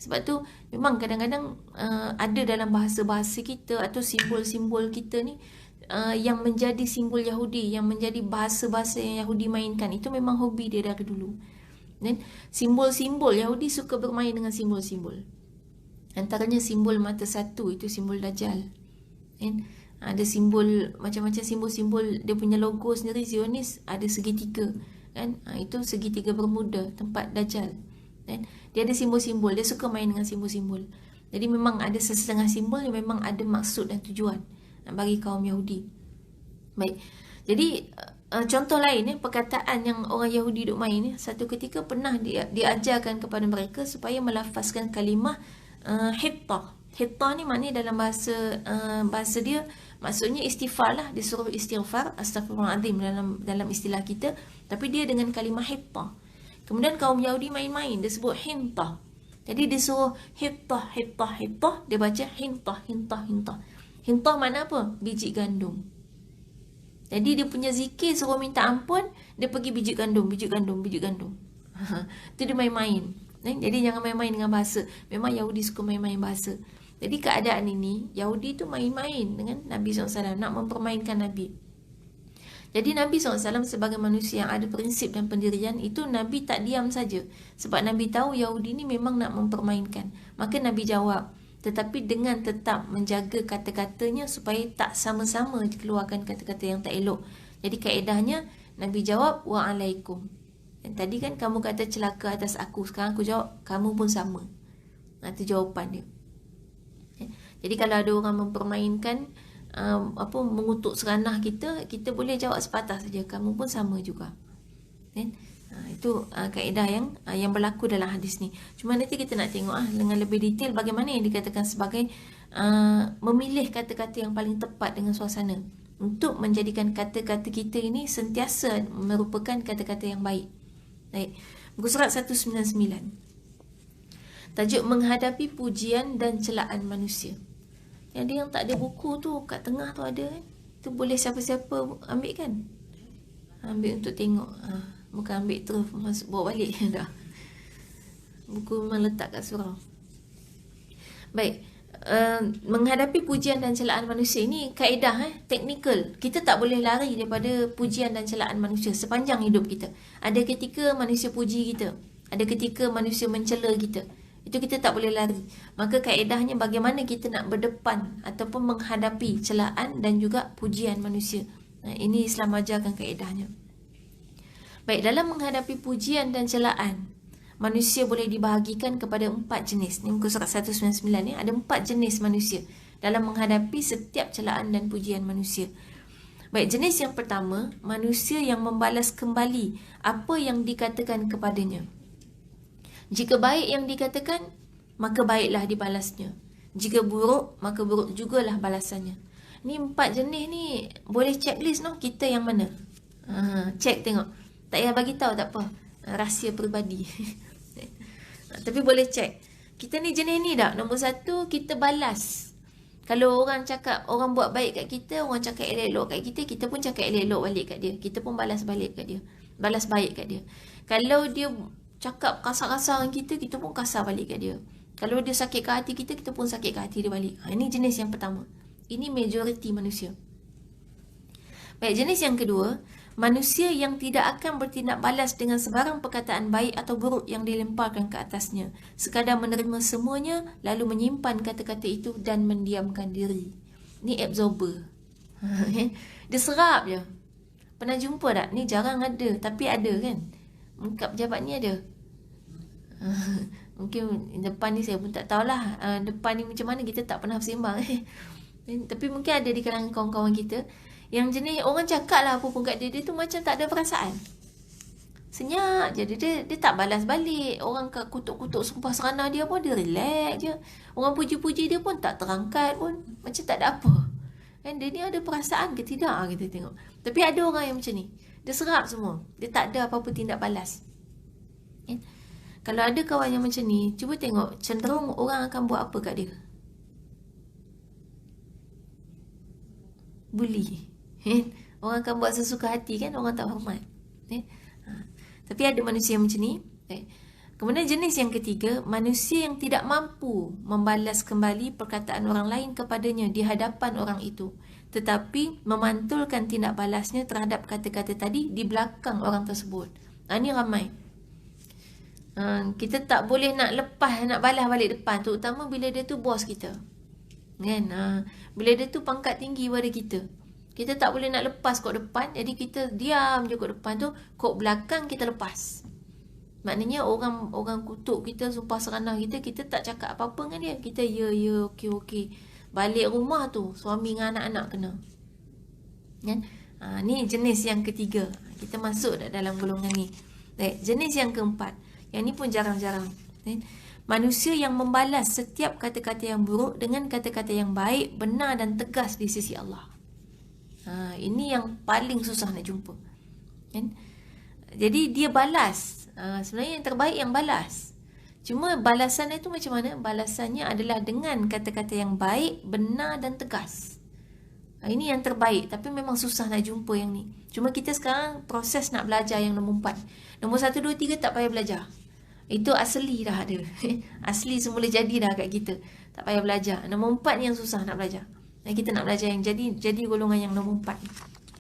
Sebab tu memang kadang-kadang ada dalam bahasa-bahasa kita atau simbol-simbol kita ni yang menjadi simbol Yahudi, yang menjadi bahasa-bahasa yang Yahudi mainkan. Itu memang hobi dia dari dulu. Dan simbol-simbol, Yahudi suka bermain dengan simbol-simbol. Antaranya simbol mata satu, itu simbol Dajjal. Kan? Ada simbol, macam-macam simbol-simbol dia punya logo sendiri Zionis, ada segitiga. Kan? Itu segitiga Bermuda, tempat Dajjal. Kan? Dia ada simbol-simbol, dia suka main dengan simbol-simbol. Jadi memang ada sesetengah simbol yang memang ada maksud dan tujuan bagi kaum Yahudi. Baik. Jadi contoh lain perkataan yang orang Yahudi duk main satu ketika pernah diajarkan kepada mereka supaya melafazkan kalimah hittah. Hittah ni maknanya dalam bahasa dia maksudnya istighfar lah, disuruh istighfar, astagfirullahaladzim dalam istilah kita, tapi dia dengan kalimah hittah. Kemudian kaum Yahudi main-main, dia sebut hintah. Jadi dia suruh hittah, hittah, hittah, dia baca hintah, hintah, hintah. Hintah makna apa? Biji gandum. Jadi dia punya zikir suruh minta ampun, dia pergi biji gandum, biji gandum, biji gandum. Itu dia main-main. Jadi jangan main-main dengan bahasa. Memang Yahudi suka main-main bahasa. Jadi keadaan ini, Yahudi tu main-main dengan Nabi SAW, nak mempermainkan Nabi. Jadi Nabi SAW sebagai manusia yang ada prinsip dan pendirian, itu Nabi tak diam saja. Sebab Nabi tahu Yahudi ni memang nak mempermainkan. Maka Nabi jawab, tetapi dengan tetap menjaga kata-katanya supaya tak sama-sama dikeluarkan kata-kata yang tak elok. Jadi kaedahnya Nabi jawab wa'alaikum. Dan tadi kan kamu kata celaka atas aku, sekarang aku jawab kamu pun sama. Itu jawapan dia. Jadi kalau ada orang mempermainkan mengutuk seranah kita, kita boleh jawab sepatah saja, kamu pun sama juga. Itu kaedah yang berlaku dalam hadis ni. Cuma nanti kita nak tengok dengan lebih detail bagaimana yang dikatakan sebagai memilih kata-kata yang paling tepat dengan suasana untuk menjadikan kata-kata kita ini sentiasa merupakan kata-kata yang baik. Baik. Muka surat 199. Tajuk menghadapi pujian dan celaan manusia. Yang yang tak ada buku tu kat tengah tu ada kan? Tu boleh siapa-siapa ambil kan? Ambil untuk tengok. Bukan ambil terus masuk bawa balik dah. Buku memang letak kat surau. Baik. Menghadapi pujian dan celaan manusia ini kaedah teknikal. Kita tak boleh lari daripada pujian dan celaan manusia sepanjang hidup kita. Ada ketika manusia puji kita, ada ketika manusia mencela kita. Itu kita tak boleh lari. Maka kaedahnya bagaimana kita nak berdepan ataupun menghadapi celaan dan juga pujian manusia. Ini Islam ajarkan kaedahnya. Baik, dalam menghadapi pujian dan celaan, manusia boleh dibahagikan kepada 4 jenis. Ini muka surat 199 ni, ada 4 jenis manusia dalam menghadapi setiap celaan dan pujian manusia. Baik, jenis yang pertama, manusia yang membalas kembali apa yang dikatakan kepadanya. Jika baik yang dikatakan, maka baiklah dibalasnya. Jika buruk, maka buruk jugalah balasannya. Ni 4 jenis ni boleh checklist kita yang mana. Check tengok. Tak payah bagi tahu tak apa. Rahsia peribadi. Tapi boleh check. Kita ni jenis ni tak? Nombor 1, kita balas. Kalau orang cakap, orang buat baik kat kita, orang cakap elok-elok kat kita, kita pun cakap elok-elok balik kat dia. Kita pun balas balik kat dia. Balas baik kat dia. Kalau dia cakap kasar-kasar dengan kita, kita pun kasar balik kat dia. Kalau dia sakit ke hati kita, kita pun sakit ke hati dia balik. Ini jenis yang pertama. Ini majoriti manusia. Baik, jenis yang kedua, manusia yang tidak akan bertindak balas dengan sebarang perkataan baik atau buruk yang dilemparkan ke atasnya. Sekadar menerima semuanya, lalu menyimpan kata-kata itu dan mendiamkan diri. Ni absorber. Dia serap je. Pernah jumpa tak? Ni jarang ada, tapi ada kan? Muka pejabat ni ada. Mungkin depan ni saya pun tak tahulah. Depan ni macam mana, kita tak pernah bersembang. Tapi mungkin ada di kalangan kawan-kawan kita yang jenis orang cakap lah apa pun kat dia, dia tu macam tak ada perasaan. Senyap je. Dia tak balas balik. Orang kutuk-kutuk sumpah seranah dia pun, dia relax je. Orang puji-puji dia pun tak terangkat pun. Macam tak ada apa. Kan dia ni ada perasaan ke tidak, kita tengok. Tapi ada orang yang macam ni. Dia serap semua. Dia tak ada apa-apa tindak balas. Kalau ada kawan yang macam ni, cuba tengok cenderung orang akan buat apa kat dia. Bully. Orang akan buat sesuka hati kan, orang tak hormat. Tapi ada manusia macam ni. Kemudian jenis yang ketiga, manusia yang tidak mampu membalas kembali perkataan orang lain kepadanya di hadapan orang itu, tetapi memantulkan tindak balasnya terhadap kata-kata tadi di belakang orang tersebut. Ini ramai. Kita tak boleh nak lepas, nak balas balik depan, terutama bila dia tu bos kita. Kan? Bila dia tu pangkat tinggi pada kita, kita tak boleh nak lepas kot depan, jadi kita diam je kot depan tu, kot belakang kita lepas. Maknanya orang kutuk kita, sumpah serandang kita, kita tak cakap apa-apa dengan dia. Kita ya, okey. Balik rumah tu, suami dengan anak-anak kena. Kan? Ni jenis yang ketiga. Kita masuk dalam golongan ni. Baik, jenis yang keempat. Yang ni pun jarang-jarang. Manusia yang membalas setiap kata-kata yang buruk dengan kata-kata yang baik, benar dan tegas di sisi Allah. Ini yang paling susah nak jumpa. Kan? Jadi dia balas. Sebenarnya yang terbaik yang balas. Cuma balasannya tu macam mana? Balasannya adalah dengan kata-kata yang baik, benar dan tegas. Ini yang terbaik. Tapi memang susah nak jumpa yang ni. Cuma kita sekarang proses nak belajar yang nombor 4. Nombor 1, 2, 3 tak payah belajar. Itu asli dah ada. Asli semula jadi dah kat kita. Tak payah belajar. Nombor 4 ni yang susah nak belajar. Dan kita nak belajar yang jadi golongan yang nombor 4 ni.